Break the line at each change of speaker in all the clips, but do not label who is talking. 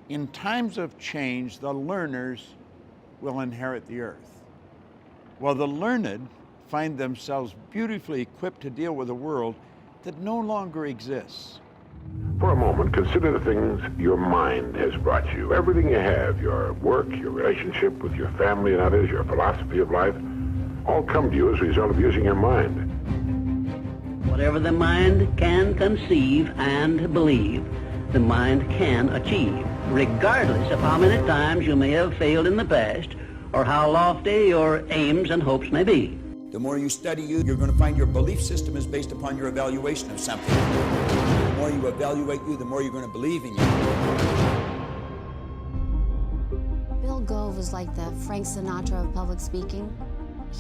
In times of change, the learners will inherit the earth, while the learned find themselves beautifully equipped to deal with a world that no longer exists.
For a moment, consider the things your mind has brought you. Everything you have, your work, your relationship with your family and others, your philosophy of life, all come to you as a result of using your mind.
Whatever the mind can conceive and believe, the mind can achieve, regardless of how many times you may have failed in the past or how lofty your aims and hopes may be.
The more you study you're going to find your belief system is based upon your evaluation of something. The more you evaluate you, the more you're going to believe in you.
Bill Gove was like the Frank Sinatra of public speaking.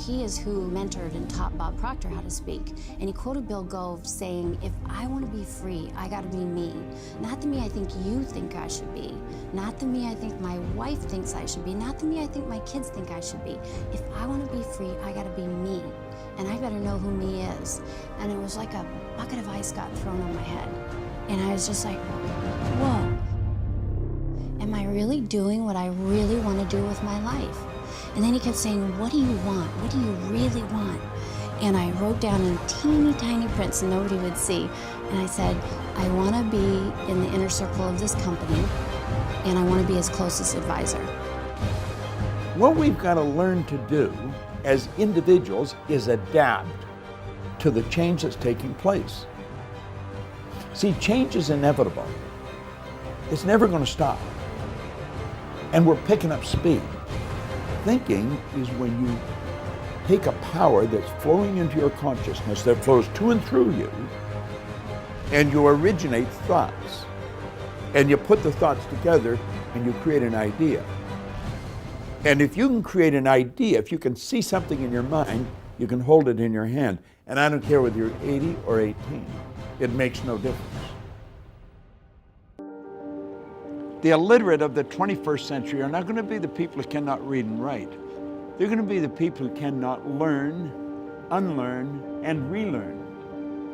He is who mentored and taught Bob Proctor how to speak. And he quoted Bill Gove saying, if I want to be free, I got to be me. Not the me I think you think I should be. Not the me I think my wife thinks I should be. Not the me I think my kids think I should be. If I want to be free, I got to be me. And I better know who me is. And it was like a bucket of ice got thrown on my head. And I was just like, whoa. Am I really doing what I really want to do with my life? And then he kept saying, what do you want? What do you really want? And I wrote down in teeny tiny print so nobody would see. And I said, I want to be in the inner circle of this company, and I want to be his closest advisor.
What we've got to learn to do as individuals is adapt to the change that's taking place. See, change is inevitable. It's never going to stop. And we're picking up speed. Thinking is when you take a power that's flowing into your consciousness, that flows to and through you, and you originate thoughts. And you put the thoughts together and you create an idea. And if you can create an idea, if you can see something in your mind, you can hold it in your hand. And I don't care whether you're 80 or 18. It makes no difference. The illiterate of the 21st century are not going to be the people who cannot read and write. They're going to be the people who cannot learn, unlearn, and relearn.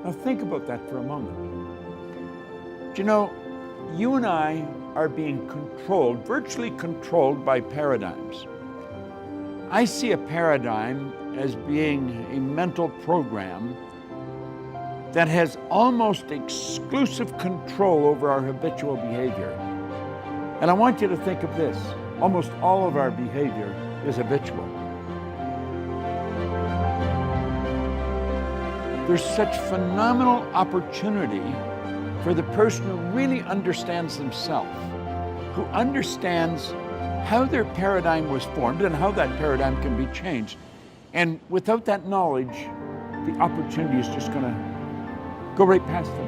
Now think about that for a moment. Do you know, you and I are being controlled, virtually controlled by paradigms. I see a paradigm as being a mental program that has almost exclusive control over our habitual behavior. And I want you to think of this. Almost all of our behavior is habitual. There's such phenomenal opportunity for the person who really understands themselves, who understands how their paradigm was formed and how that paradigm can be changed. And without that knowledge, the opportunity is just going to go right past them.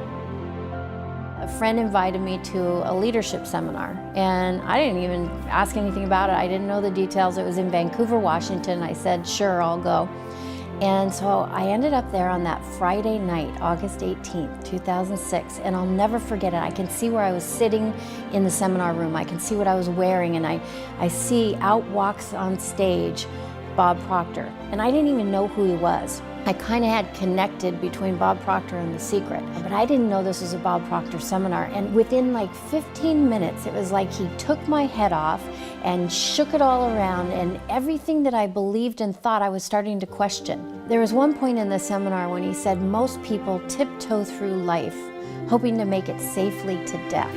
A friend invited me to a leadership seminar, and I didn't even ask anything about it. I didn't know the details. It was in Vancouver, Washington. I said, sure, I'll go. And so I ended up there on that Friday night, August 18th, 2006, and I'll never forget it. I can see where I was sitting in the seminar room. I can see what I was wearing, and I see out walks on stage Bob Proctor, and I didn't even know who he was. I kind of had connected between Bob Proctor and The Secret, but I didn't know this was a Bob Proctor seminar. And within like 15 minutes, it was like he took my head off and shook it all around, and everything that I believed and thought I was starting to question. There was one point in the seminar when he said most people tiptoe through life, hoping to make it safely to death.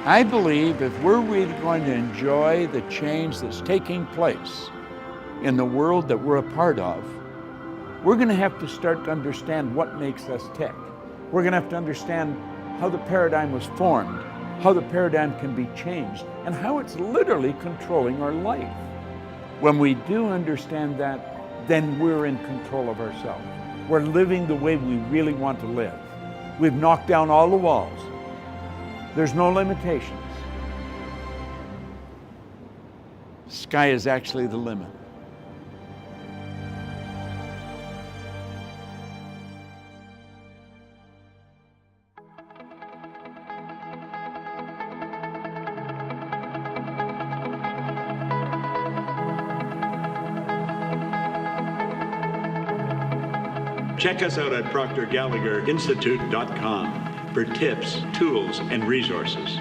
I believe if we're really going to enjoy the change that's taking place in the world that we're a part of, we're going to have to start to understand what makes us tick. We're going to have to understand how the paradigm was formed, how the paradigm can be changed, and how it's literally controlling our life. When we do understand that, then we're in control of ourselves. We're living the way we really want to live. We've knocked down all the walls. There's no limitations. Sky is actually the limit.
Check us out at ProctorGallagherInstitute.com. for tips, tools, and resources.